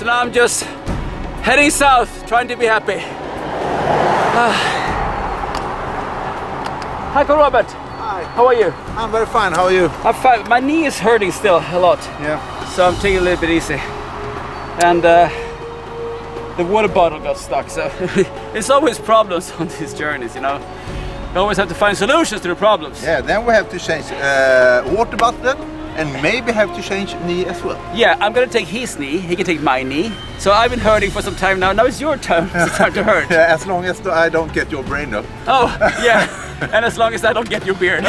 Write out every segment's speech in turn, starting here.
So now I'm just heading south, trying to be happy. Hi, Carl Robert. Hi. How are you? I'm very fine. How are you? I'm fine. My knee is hurting still a lot. Yeah. So I'm taking it a little bit easy. And the water bottle got stuck. So it's always problems on these journeys, you know. You always have to find solutions to the problems. Yeah. Then we have to change water bottle and maybe have to change knee as well. Yeah, I'm gonna take his knee. He can take my knee. So I've been hurting for some time now. Now it's your turn. It's time to hurt. Yeah, as long as I don't get your brain up. Oh, yeah. And as long as I don't get your beard.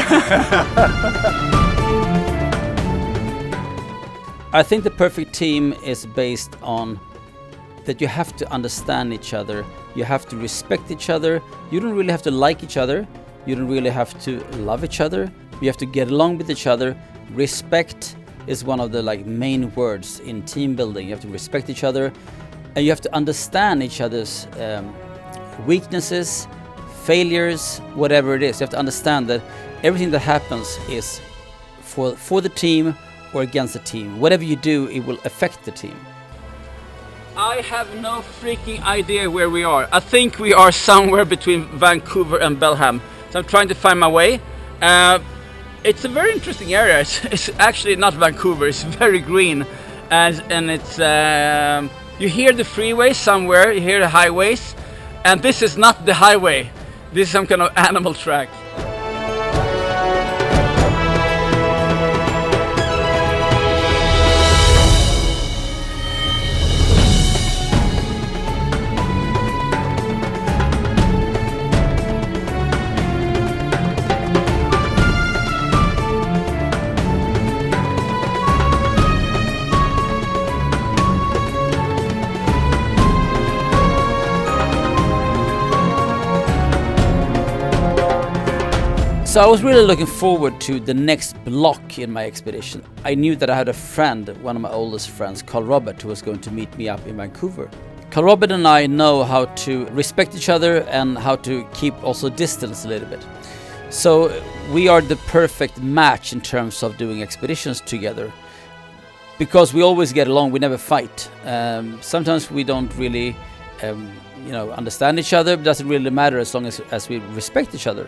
I think the perfect team is based on that you have to understand each other. You have to respect each other. You don't really have to like each other. You don't really have to love each other. You have to get along with each other. Respect is one of the main words in team building. You have to respect each other, and you have to understand each other's weaknesses, failures, whatever it is. You have to understand that everything that happens is for the team or against the team. Whatever you do, it will affect the team. I have no freaking idea where we are. I think we are somewhere between Vancouver and Belham. So I'm trying to find my way. It's a very interesting area. It's actually not Vancouver. It's very green, and it's you hear the freeway somewhere. You hear the highways, and this is not the highway. This is some kind of animal track. So I was really looking forward to the next block in my expedition. I knew that I had a friend, one of my oldest friends, Carl Robert, who was going to meet me up in Vancouver. Carl Robert and I know how to respect each other and how to keep also distance a little bit. So we are the perfect match in terms of doing expeditions together. Because we always get along, we never fight. Sometimes we don't really understand each other, but it doesn't really matter as long as we respect each other.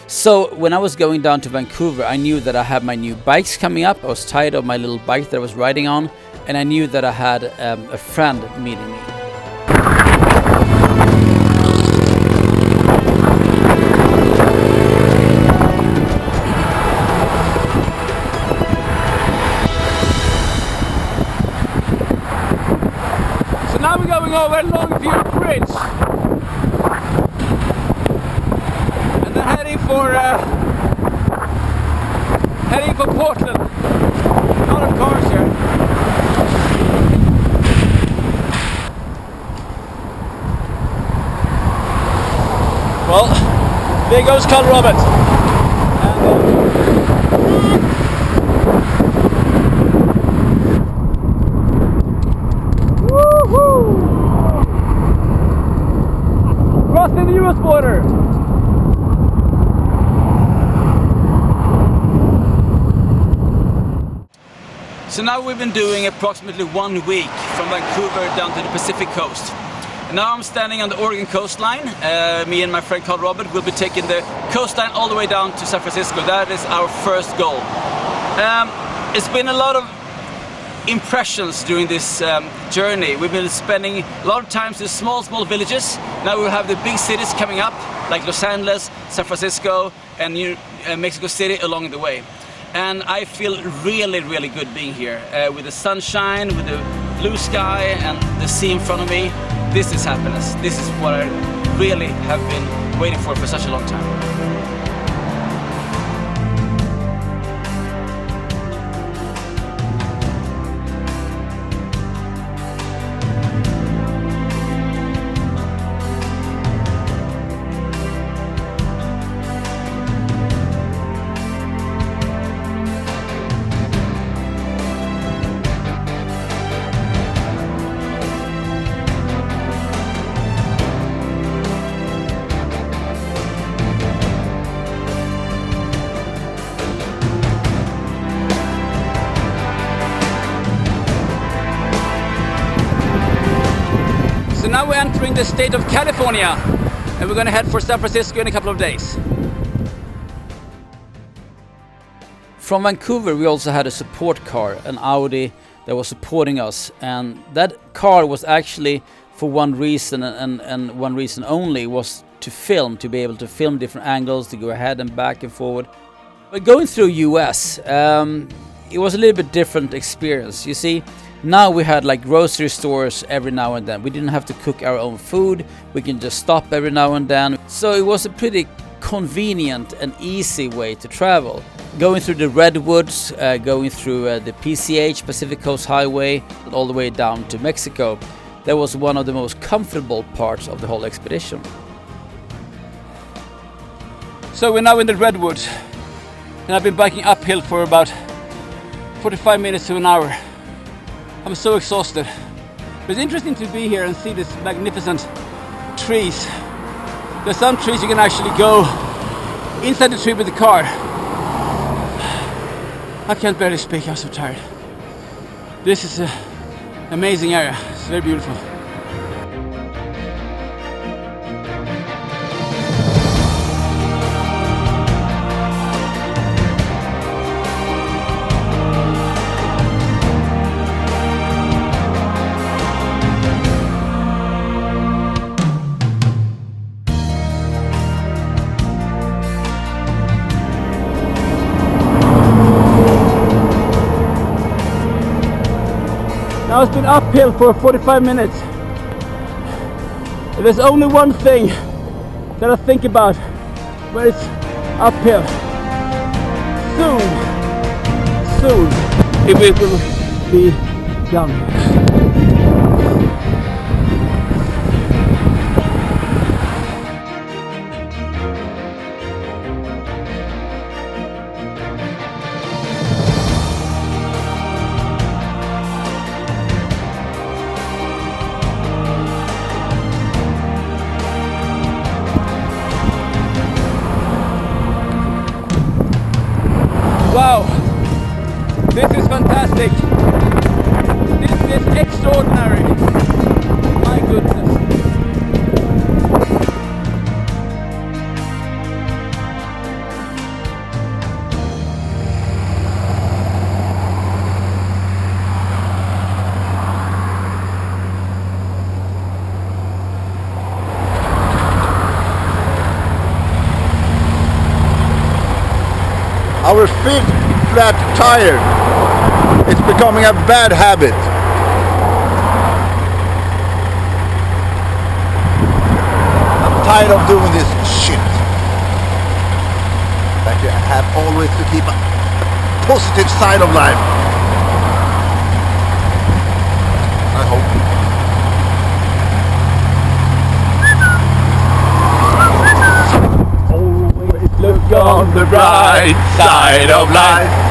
So when I was going down to Vancouver, I knew that I had my new bikes coming up. I was tired of my little bike that I was riding on, and I knew that I had a friend meeting me. So now we're going over Longview Bridge. Heading for Portland. A lot of cars here. Well, there goes Carl Robert. Woohoo! Crossing the US border. So now we've been doing approximately 1 week from Vancouver down to the Pacific coast. And now I'm standing on the Oregon coastline. Me and my friend Carl Robert will be taking the coastline all the way down to San Francisco. That is our first goal. It's been a lot of impressions during this journey. We've been spending a lot of time in small villages. Now we'll have the big cities coming up, like Los Angeles, San Francisco, and Mexico City along the way. And I feel really, really good being here with the sunshine, with the blue sky and the sea in front of me. This is happiness. This is what I really have been waiting for such a long time. now we're entering the state of California, and we're gonna head for San Francisco in a couple of days. From Vancouver, we also had a support car, an Audi, that was supporting us, and that car was actually for one reason and one reason only, was to film, to be able to film different angles, to go ahead and back and forward. But going through US, it was a little bit different experience. You see, now we had like grocery stores every now and then. We didn't have to cook our own food. We can just stop every now and then. So it was a pretty convenient and easy way to travel. Going through the Redwoods, going through the PCH, Pacific Coast Highway, all the way down to Mexico. That was one of the most comfortable parts of the whole expedition. So we're now in the Redwoods, and I've been biking uphill for about 45 minutes to an hour. I'm so exhausted. But it's interesting to be here and see these magnificent trees. There's some trees you can actually go inside the tree with the car. I can't barely speak, I'm so tired. This is an amazing area, it's very beautiful. Now it's been uphill for 45 minutes. And there's only one thing that I think about when it's uphill. Soon, it will be done. Wow, this is fantastic. This is extraordinary. My goodness. Our fifth flat tire. It's becoming a bad habit. I'm tired of doing this shit. That you have always to keep a positive side of life. I hope. Look on the bright side of life.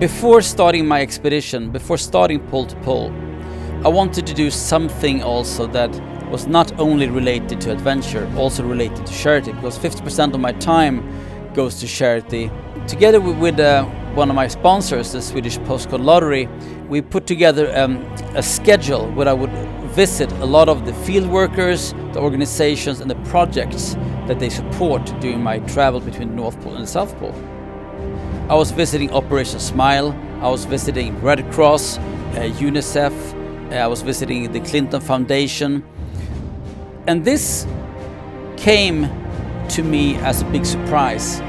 Before starting my expedition, before starting Pole to Pole, I wanted to do something also that was not only related to adventure, also related to charity, because 50% of my time goes to charity. Together with one of my sponsors, the Swedish Postcode Lottery, we put together a schedule where I would visit a lot of the field workers, the organizations and the projects that they support during my travel between the North Pole and the South Pole. I was visiting Operation Smile, I was visiting Red Cross, UNICEF, I was visiting the Clinton Foundation, and this came to me as a big surprise.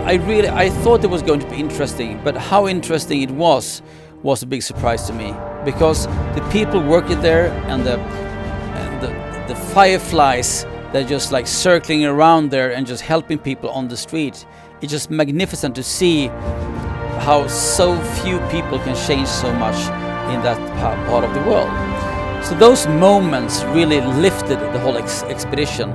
I thought it was going to be interesting, but how interesting it was a big surprise to me, because the people working there and the fireflies that are just like circling around there and just helping people on the street. It's just magnificent to see how so few people can change so much in that part of the world. So those moments really lifted the whole expedition.